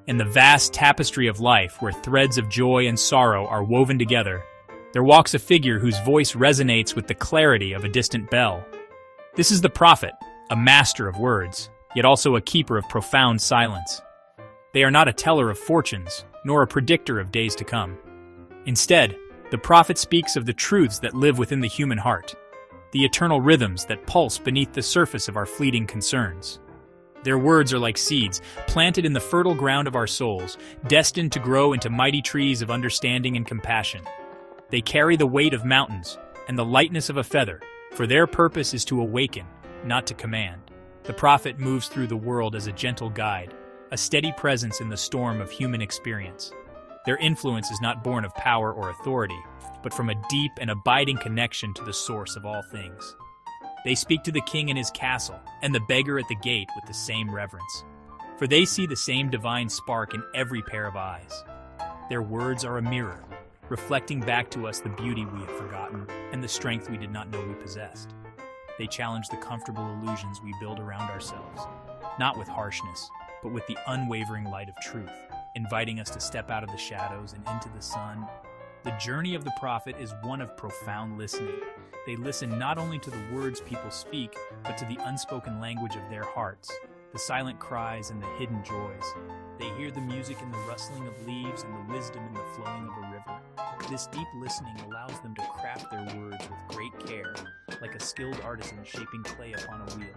In the vast tapestry of life where threads of joy and sorrow are woven together, there walks a figure whose voice resonates with the clarity of a distant bell. This is the prophet, a master of words, yet also a keeper of profound silence. They are not a teller of fortunes, nor a predictor of days to come. Instead, the prophet speaks of the truths that live within the human heart, the eternal rhythms that pulse beneath the surface of our fleeting concerns. Their words are like seeds, planted in the fertile ground of our souls, destined to grow into mighty trees of understanding and compassion. They carry the weight of mountains and the lightness of a feather, for their purpose is to awaken, not to command. The prophet moves through the world as a gentle guide, a steady presence in the storm of human experience. Their influence is not born of power or authority, but from a deep and abiding connection to the source of all things. They speak to the king in his castle and the beggar at the gate with the same reverence, for they see the same divine spark in every pair of eyes. Their words are a mirror, reflecting back to us the beauty we have forgotten and the strength we did not know we possessed. They challenge the comfortable illusions we build around ourselves, not with harshness, but with the unwavering light of truth, inviting us to step out of the shadows and into the sun. The journey of the prophet is one of profound listening. They listen not only to the words people speak, but to the unspoken language of their hearts, the silent cries and the hidden joys. They hear the music in the rustling of leaves and the wisdom in the flowing of a river. This deep listening allows them to craft their words with great care, like a skilled artisan shaping clay upon a wheel.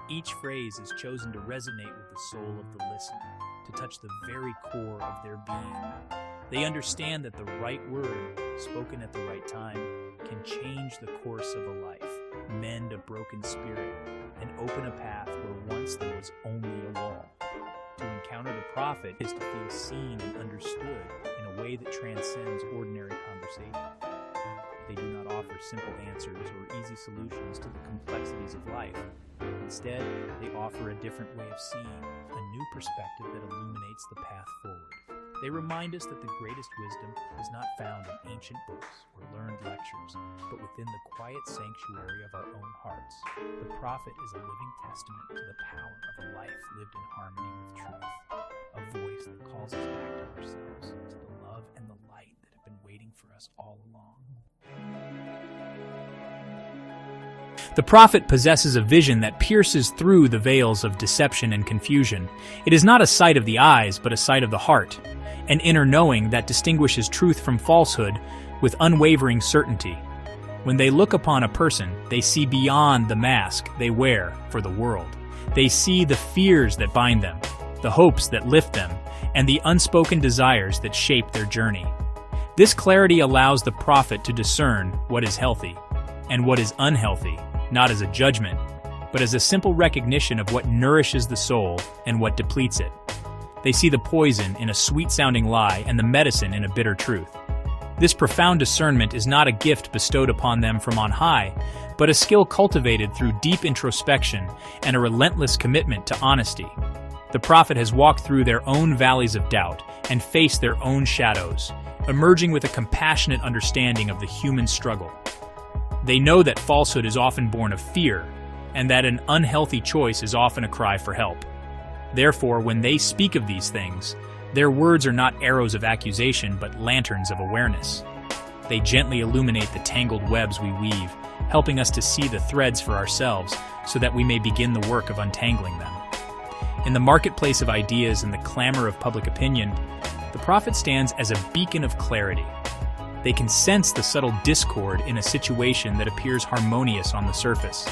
Each phrase is chosen to resonate with the soul of the listener, to touch the very core of their being. They understand that the right word, spoken at the right time, can change the course of a life, mend a broken spirit, and open a path where once there was only a wall. To encounter the prophet is to feel seen and understood in a way that transcends ordinary conversation. They do not offer simple answers or easy solutions to the complexities of life. Instead, they offer a different way of seeing, a new perspective that illuminates the path forward. They remind us that the greatest wisdom is not found in ancient books or learned lectures, but within the quiet sanctuary of our own hearts. The prophet is a living testament to the power of a life lived in harmony with truth, a voice that calls us back to ourselves, to the love and the light that have been waiting for us all along. The prophet possesses a vision that pierces through the veils of deception and confusion. It is not a sight of the eyes, but a sight of the heart, an inner knowing that distinguishes truth from falsehood with unwavering certainty. When they look upon a person, they see beyond the mask they wear for the world. They see the fears that bind them, the hopes that lift them, and the unspoken desires that shape their journey. This clarity allows the prophet to discern what is healthy and what is unhealthy, not as a judgment, but as a simple recognition of what nourishes the soul and what depletes it. They see the poison in a sweet-sounding lie and the medicine in a bitter truth. This profound discernment is not a gift bestowed upon them from on high, but a skill cultivated through deep introspection and a relentless commitment to honesty. The prophet has walked through their own valleys of doubt and faced their own shadows, emerging with a compassionate understanding of the human struggle. They know that falsehood is often born of fear, and that an unhealthy choice is often a cry for help. Therefore, when they speak of these things, their words are not arrows of accusation, but lanterns of awareness. They gently illuminate the tangled webs we weave, helping us to see the threads for ourselves so that we may begin the work of untangling them. In the marketplace of ideas and the clamor of public opinion, the prophet stands as a beacon of clarity. They can sense the subtle discord in a situation that appears harmonious on the surface,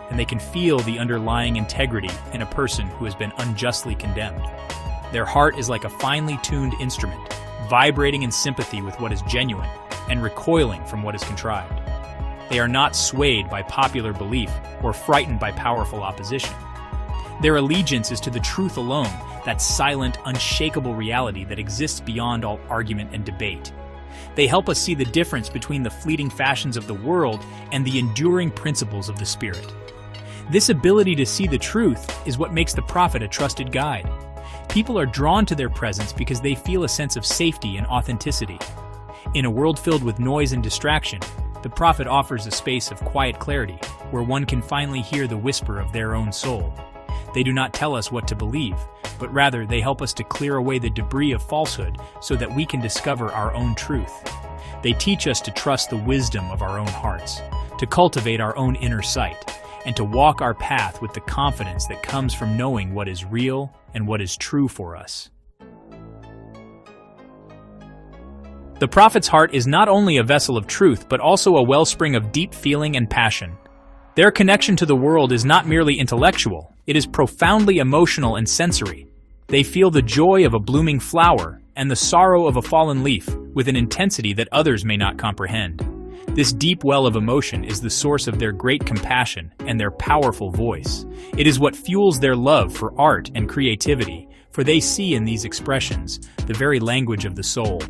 and they can feel the underlying integrity in a person who has been unjustly condemned. Their heart is like a finely tuned instrument, vibrating in sympathy with what is genuine and recoiling from what is contrived. They are not swayed by popular belief or frightened by powerful opposition. Their allegiance is to the truth alone, that silent, unshakable reality that exists beyond all argument and debate. They help us see the difference between the fleeting fashions of the world and the enduring principles of the Spirit. This ability to see the truth is what makes the prophet a trusted guide. People are drawn to their presence because they feel a sense of safety and authenticity. In a world filled with noise and distraction, the prophet offers a space of quiet clarity where one can finally hear the whisper of their own soul. They do not tell us what to believe, but rather they help us to clear away the debris of falsehood so that we can discover our own truth. They teach us to trust the wisdom of our own hearts, to cultivate our own inner sight, and to walk our path with the confidence that comes from knowing what is real and what is true for us. The prophet's heart is not only a vessel of truth, but also a wellspring of deep feeling and passion. Their connection to the world is not merely intellectual, it is profoundly emotional and sensory. They feel the joy of a blooming flower and the sorrow of a fallen leaf with an intensity that others may not comprehend. This deep well of emotion is the source of their great compassion and their powerful voice. It is what fuels their love for art and creativity, for they see in these expressions the very language of the soul.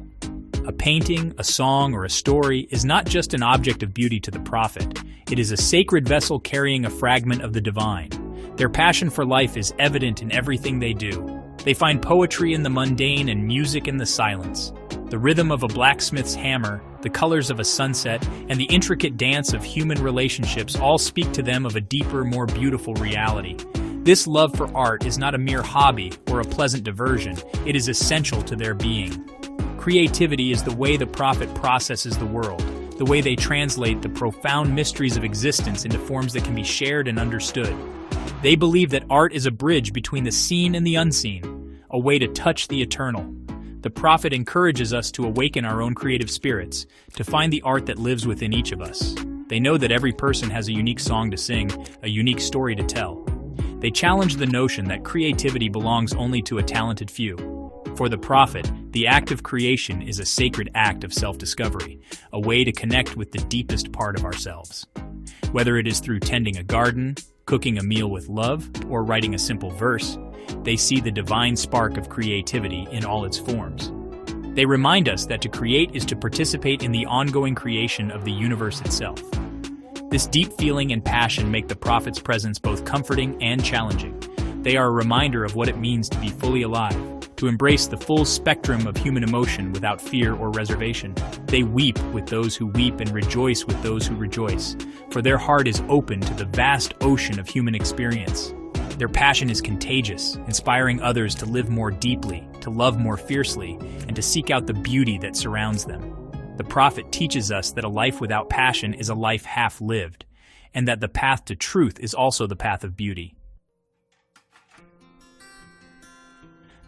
A painting, a song, or a story is not just an object of beauty to the prophet. It is a sacred vessel carrying a fragment of the divine. Their passion for life is evident in everything they do. They find poetry in the mundane and music in the silence. The rhythm of a blacksmith's hammer, the colors of a sunset, and the intricate dance of human relationships all speak to them of a deeper, more beautiful reality. This love for art is not a mere hobby or a pleasant diversion. It is essential to their being. Creativity is the way the prophet processes the world, the way they translate the profound mysteries of existence into forms that can be shared and understood. They believe that art is a bridge between the seen and the unseen, a way to touch the eternal. The prophet encourages us to awaken our own creative spirits, to find the art that lives within each of us. They know that every person has a unique song to sing, a unique story to tell. They challenge the notion that creativity belongs only to a talented few. For the prophet, the act of creation is a sacred act of self-discovery, a way to connect with the deepest part of ourselves. Whether it is through tending a garden, cooking a meal with love, or writing a simple verse, they see the divine spark of creativity in all its forms. They remind us that to create is to participate in the ongoing creation of the universe itself. This deep feeling and passion make the prophet's presence both comforting and challenging. They are a reminder of what it means to be fully alive, to embrace the full spectrum of human emotion without fear or reservation. They weep with those who weep and rejoice with those who rejoice, for their heart is open to the vast ocean of human experience. Their passion is contagious, inspiring others to live more deeply, to love more fiercely, and to seek out the beauty that surrounds them. The prophet teaches us that a life without passion is a life half-lived, and that the path to truth is also the path of beauty.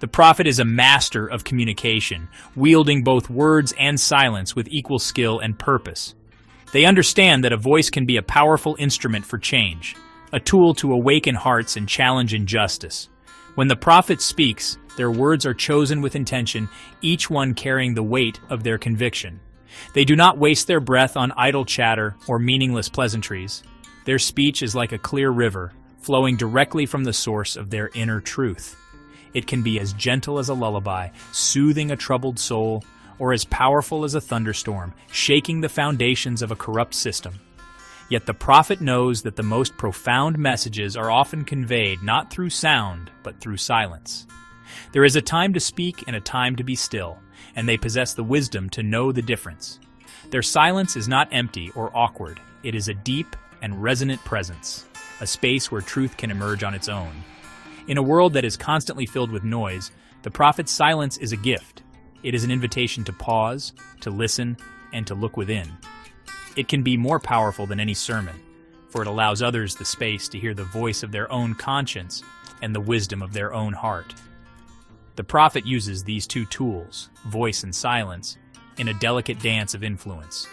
The prophet is a master of communication, wielding both words and silence with equal skill and purpose. They understand that a voice can be a powerful instrument for change, a tool to awaken hearts and challenge injustice. When the prophet speaks, their words are chosen with intention, each one carrying the weight of their conviction. They do not waste their breath on idle chatter or meaningless pleasantries. Their speech is like a clear river, flowing directly from the source of their inner truth. It can be as gentle as a lullaby, soothing a troubled soul, or as powerful as a thunderstorm, shaking the foundations of a corrupt system. Yet the prophet knows that the most profound messages are often conveyed not through sound, but through silence. There is a time to speak and a time to be still, and they possess the wisdom to know the difference. Their silence is not empty or awkward. It is a deep and resonant presence, a space where truth can emerge on its own. In a world that is constantly filled with noise, the prophet's silence is a gift. It is an invitation to pause, to listen, and to look within. It can be more powerful than any sermon, for it allows others the space to hear the voice of their own conscience and the wisdom of their own heart. The prophet uses these two tools, voice and silence, in a delicate dance of influence.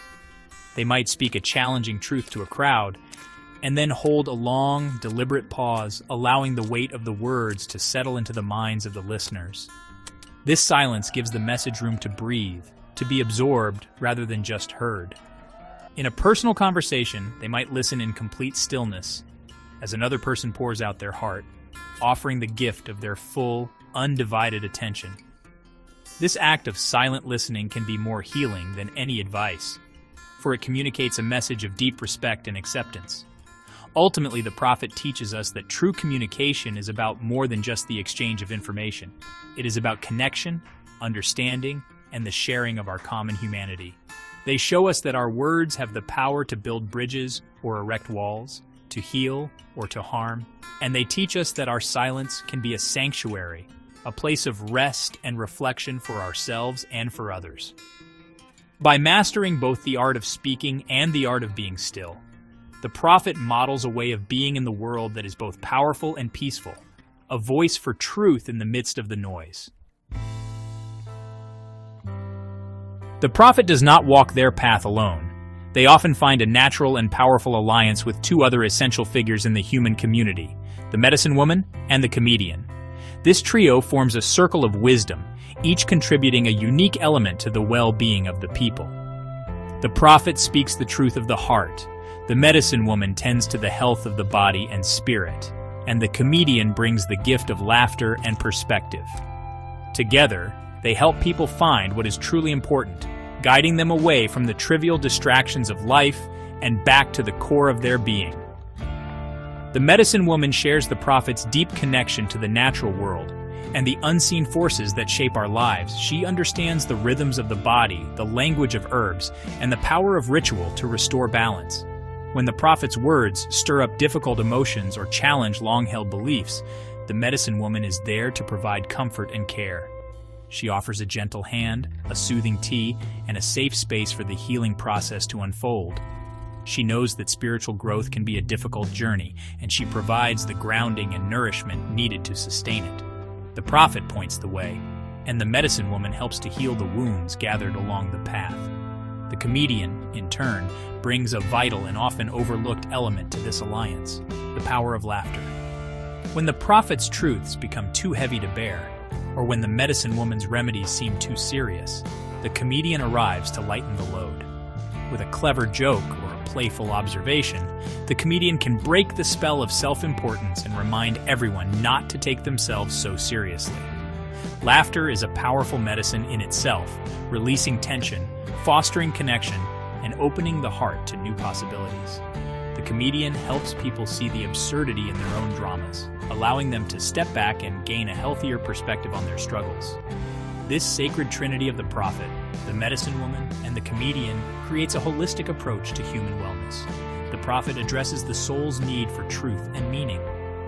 They might speak a challenging truth to a crowd, and then hold a long, deliberate pause, allowing the weight of the words to settle into the minds of the listeners. This silence gives the message room to breathe, to be absorbed rather than just heard. In a personal conversation, they might listen in complete stillness as another person pours out their heart, offering the gift of their full, undivided attention. This act of silent listening can be more healing than any advice, for it communicates a message of deep respect and acceptance. Ultimately, the prophet teaches us that true communication is about more than just the exchange of information. It is about connection, understanding, and the sharing of our common humanity. They show us that our words have the power to build bridges or erect walls, to heal, or to harm. And they teach us that our silence can be a sanctuary, a place of rest and reflection for ourselves and for others. By mastering both the art of speaking and the art of being still, the prophet models a way of being in the world that is both powerful and peaceful, a voice for truth in the midst of the noise. The prophet does not walk their path alone. They often find a natural and powerful alliance with two other essential figures in the human community, the medicine woman and the comedian. This trio forms a circle of wisdom, each contributing a unique element to the well-being of the people. The prophet speaks the truth of the heart, the medicine woman tends to the health of the body and spirit, and the comedian brings the gift of laughter and perspective. Together, they help people find what is truly important, guiding them away from the trivial distractions of life and back to the core of their being. The medicine woman shares the prophet's deep connection to the natural world and the unseen forces that shape our lives. She understands the rhythms of the body, the language of herbs, and the power of ritual to restore balance. When the prophet's words stir up difficult emotions or challenge long-held beliefs, the medicine woman is there to provide comfort and care. She offers a gentle hand, a soothing tea, and a safe space for the healing process to unfold. She knows that spiritual growth can be a difficult journey, and she provides the grounding and nourishment needed to sustain it. The prophet points the way, and the medicine woman helps to heal the wounds gathered along the path. The comedian, in turn, brings a vital and often overlooked element to this alliance, the power of laughter. When the prophet's truths become too heavy to bear, or when the medicine woman's remedies seem too serious, the comedian arrives to lighten the load. With a clever joke or a playful observation, the comedian can break the spell of self-importance and remind everyone not to take themselves so seriously. Laughter is a powerful medicine in itself, releasing tension, fostering connection, and opening the heart to new possibilities. The comedian helps people see the absurdity in their own dramas, allowing them to step back and gain a healthier perspective on their struggles. This sacred trinity of the prophet, the medicine woman, and the comedian creates a holistic approach to human wellness. The prophet addresses the soul's need for truth and meaning.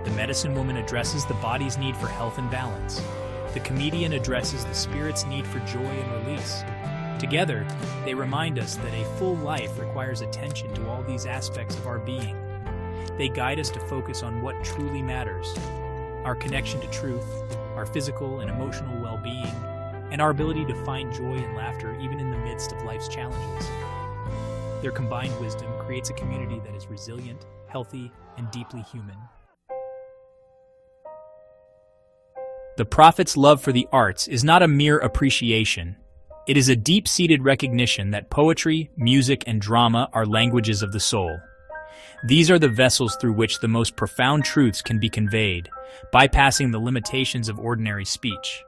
The medicine woman addresses the body's need for health and balance. The comedian addresses the spirit's need for joy and release. Together, they remind us that a full life requires attention to all these aspects of our being. They guide us to focus on what truly matters: our connection to truth, our physical and emotional well-being, and our ability to find joy and laughter even in the midst of life's challenges. Their combined wisdom creates a community that is resilient, healthy, and deeply human. The prophet's love for the arts is not a mere appreciation. It is a deep-seated recognition that poetry, music, and drama are languages of the soul. These are the vessels through which the most profound truths can be conveyed, bypassing the limitations of ordinary speech.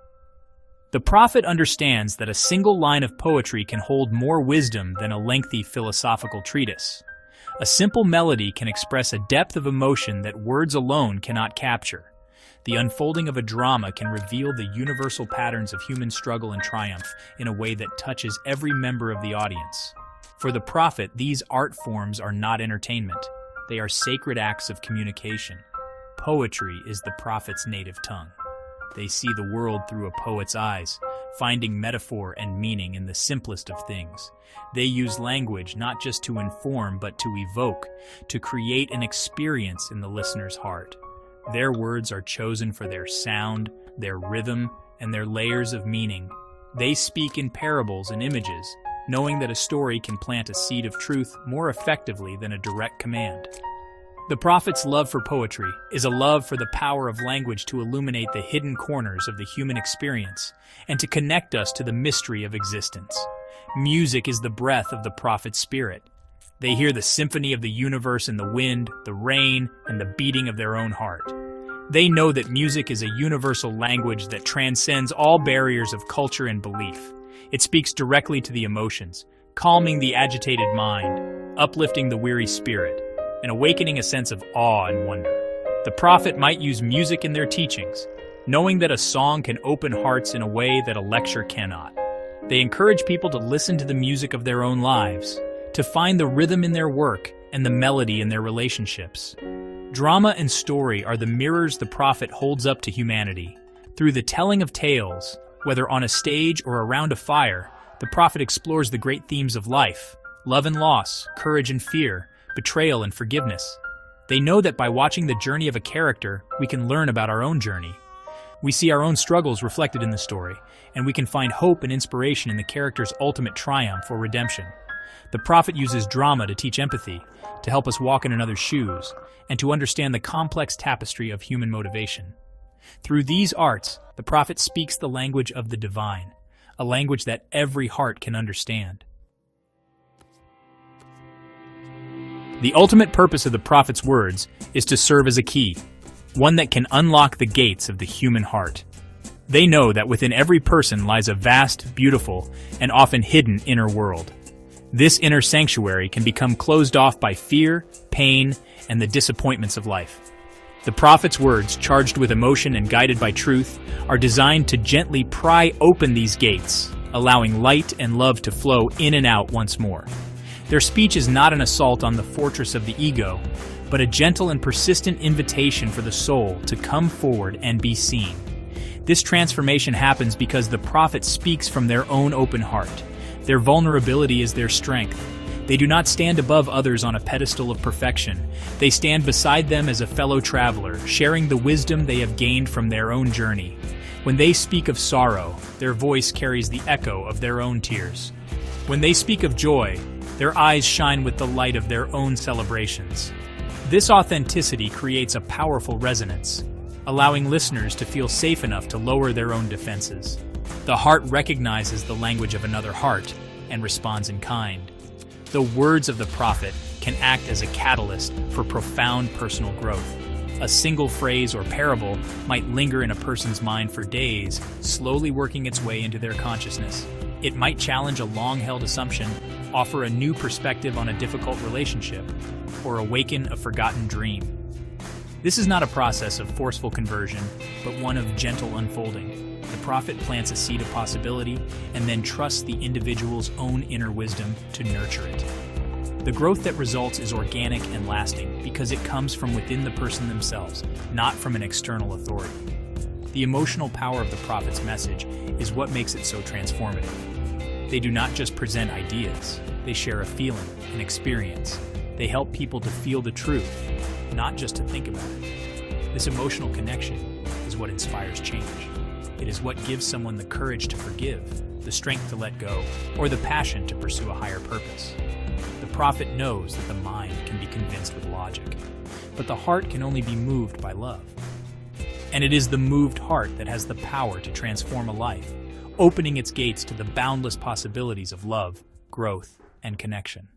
The prophet understands that a single line of poetry can hold more wisdom than a lengthy philosophical treatise. A simple melody can express a depth of emotion that words alone cannot capture. The unfolding of a drama can reveal the universal patterns of human struggle and triumph in a way that touches every member of the audience. For the prophet, these art forms are not entertainment. They are sacred acts of communication. Poetry is the prophet's native tongue. They see the world through a poet's eyes, finding metaphor and meaning in the simplest of things. They use language not just to inform but to evoke, to create an experience in the listener's heart. Their words are chosen for their sound, their rhythm, and their layers of meaning. They speak in parables and images, knowing that a story can plant a seed of truth more effectively than a direct command. The prophet's love for poetry is a love for the power of language to illuminate the hidden corners of the human experience and to connect us to the mystery of existence. Music is the breath of the prophet's spirit. They hear the symphony of the universe in the wind, the rain, and the beating of their own heart. They know that music is a universal language that transcends all barriers of culture and belief. It speaks directly to the emotions, calming the agitated mind, uplifting the weary spirit, and awakening a sense of awe and wonder. The prophet might use music in their teachings, knowing that a song can open hearts in a way that a lecture cannot. They encourage people to listen to the music of their own lives, to find the rhythm in their work, and the melody in their relationships. Drama and story are the mirrors the prophet holds up to humanity. Through the telling of tales, whether on a stage or around a fire, the prophet explores the great themes of life: love and loss, courage and fear, betrayal and forgiveness. They know that by watching the journey of a character, we can learn about our own journey. We see our own struggles reflected in the story, and we can find hope and inspiration in the character's ultimate triumph or redemption. The prophet uses drama to teach empathy, to help us walk in another's shoes, and to understand the complex tapestry of human motivation. Through these arts, the prophet speaks the language of the divine, a language that every heart can understand. The ultimate purpose of the prophet's words is to serve as a key, one that can unlock the gates of the human heart. They know that within every person lies a vast, beautiful, and often hidden inner world. This inner sanctuary can become closed off by fear, pain, and the disappointments of life. The prophet's words, charged with emotion and guided by truth, are designed to gently pry open these gates, allowing light and love to flow in and out once more. Their speech is not an assault on the fortress of the ego, but a gentle and persistent invitation for the soul to come forward and be seen. This transformation happens because the prophet speaks from their own open heart. Their vulnerability is their strength. They do not stand above others on a pedestal of perfection. They stand beside them as a fellow traveler, sharing the wisdom they have gained from their own journey. When they speak of sorrow, their voice carries the echo of their own tears. When they speak of joy, their eyes shine with the light of their own celebrations. This authenticity creates a powerful resonance, allowing listeners to feel safe enough to lower their own defenses. The heart recognizes the language of another heart and responds in kind. The words of the prophet can act as a catalyst for profound personal growth. A single phrase or parable might linger in a person's mind for days, slowly working its way into their consciousness. It might challenge a long-held assumption, offer a new perspective on a difficult relationship, or awaken a forgotten dream. This is not a process of forceful conversion, but one of gentle unfolding. The prophet plants a seed of possibility and then trusts the individual's own inner wisdom to nurture it. The growth that results is organic and lasting because it comes from within the person themselves, not from an external authority. The emotional power of the prophet's message is what makes it so transformative. They do not just present ideas, they share a feeling, an experience. They help people to feel the truth, not just to think about it. This emotional connection is what inspires change. It is what gives someone the courage to forgive, the strength to let go, or the passion to pursue a higher purpose. The prophet knows that the mind can be convinced with logic, but the heart can only be moved by love. And it is the moved heart that has the power to transform a life, opening its gates to the boundless possibilities of love, growth, and connection.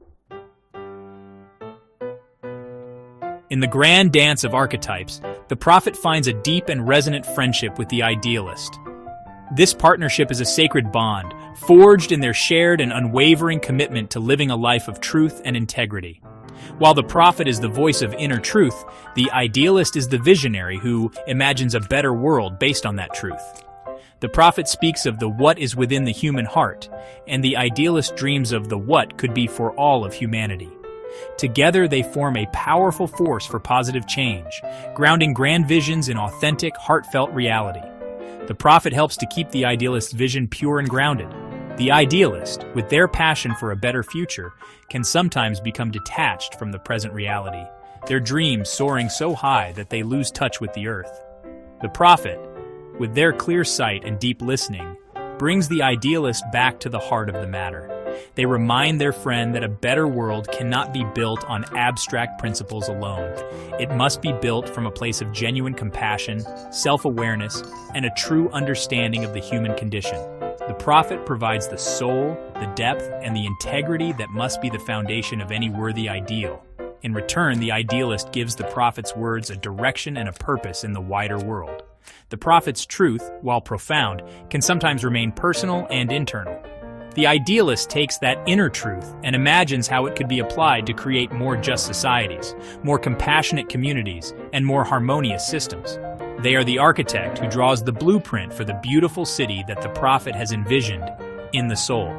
In the grand dance of archetypes, the prophet finds a deep and resonant friendship with the idealist. This partnership is a sacred bond, forged in their shared and unwavering commitment to living a life of truth and integrity. While the prophet is the voice of inner truth, the idealist is the visionary who imagines a better world based on that truth. The prophet speaks of the what is within the human heart, and the idealist dreams of the what could be for all of humanity. Together they form a powerful force for positive change, grounding grand visions in authentic, heartfelt reality. The prophet helps to keep the idealist's vision pure and grounded. The idealist, with their passion for a better future, can sometimes become detached from the present reality, their dreams soaring so high that they lose touch with the earth. The prophet, with their clear sight and deep listening, brings the idealist back to the heart of the matter. They remind their friend that a better world cannot be built on abstract principles alone. It must be built from a place of genuine compassion, self-awareness, and a true understanding of the human condition. The prophet provides the soul, the depth, and the integrity that must be the foundation of any worthy ideal. In return, the idealist gives the prophet's words a direction and a purpose in the wider world. The prophet's truth, while profound, can sometimes remain personal and internal. The idealist takes that inner truth and imagines how it could be applied to create more just societies, more compassionate communities, and more harmonious systems. They are the architect who draws the blueprint for the beautiful city that the prophet has envisioned in the soul.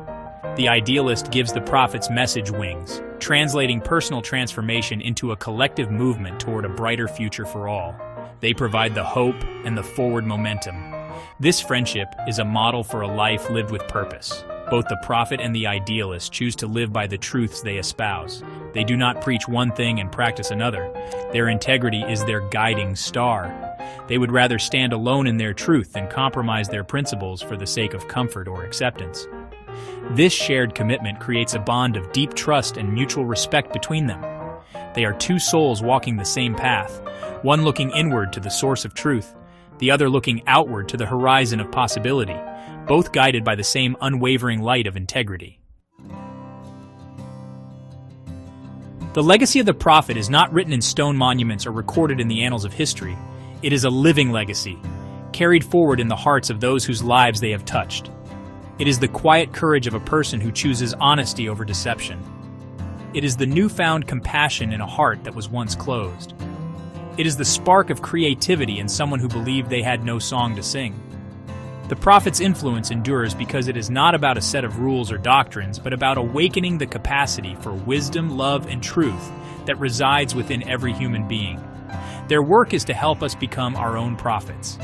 The idealist gives the prophet's message wings, translating personal transformation into a collective movement toward a brighter future for all. They provide the hope and the forward momentum. This friendship is a model for a life lived with purpose. Both the prophet and the idealist choose to live by the truths they espouse. They do not preach one thing and practice another. Their integrity is their guiding star. They would rather stand alone in their truth than compromise their principles for the sake of comfort or acceptance. This shared commitment creates a bond of deep trust and mutual respect between them. They are two souls walking the same path, one looking inward to the source of truth, the other looking outward to the horizon of possibility, both guided by the same unwavering light of integrity. The legacy of the prophet is not written in stone monuments or recorded in the annals of history. It is a living legacy, carried forward in the hearts of those whose lives they have touched. It is the quiet courage of a person who chooses honesty over deception. It is the newfound compassion in a heart that was once closed. It is the spark of creativity in someone who believed they had no song to sing. The prophet's influence endures because it is not about a set of rules or doctrines, but about awakening the capacity for wisdom, love, and truth that resides within every human being. Their work is to help us become our own prophets.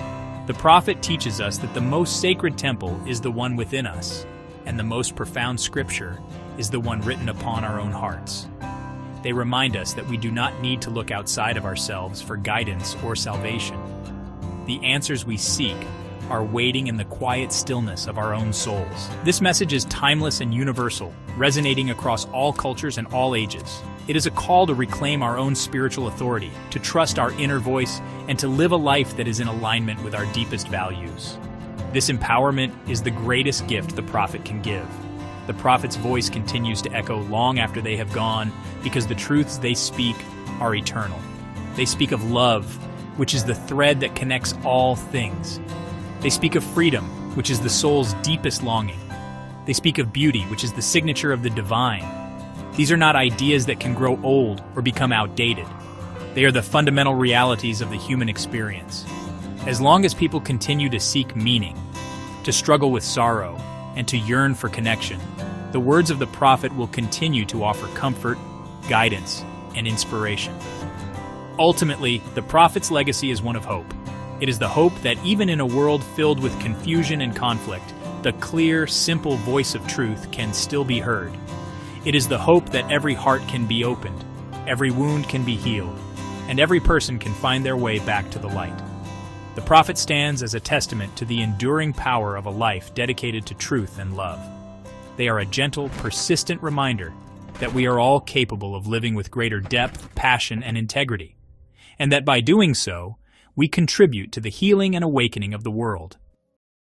The prophet teaches us that the most sacred temple is the one within us, and the most profound scripture is the one written upon our own hearts. They remind us that we do not need to look outside of ourselves for guidance or salvation. The answers we seek are waiting in the quiet stillness of our own souls. This message is timeless and universal, resonating across all cultures and all ages. It is a call to reclaim our own spiritual authority, to trust our inner voice, and to live a life that is in alignment with our deepest values. This empowerment is the greatest gift the prophet can give. The prophet's voice continues to echo long after they have gone, because the truths they speak are eternal. They speak of love, which is the thread that connects all things. They speak of freedom, which is the soul's deepest longing. They speak of beauty, which is the signature of the divine. These are not ideas that can grow old or become outdated. They are the fundamental realities of the human experience. As long as people continue to seek meaning, to struggle with sorrow, and to yearn for connection, the words of the prophet will continue to offer comfort, guidance, and inspiration. Ultimately, the prophet's legacy is one of hope. It is the hope that even in a world filled with confusion and conflict, the clear, simple voice of truth can still be heard. It is the hope that every heart can be opened, every wound can be healed, and every person can find their way back to the light. The prophet stands as a testament to the enduring power of a life dedicated to truth and love. They are a gentle, persistent reminder that we are all capable of living with greater depth, passion, and integrity, and that by doing so, we contribute to the healing and awakening of the world.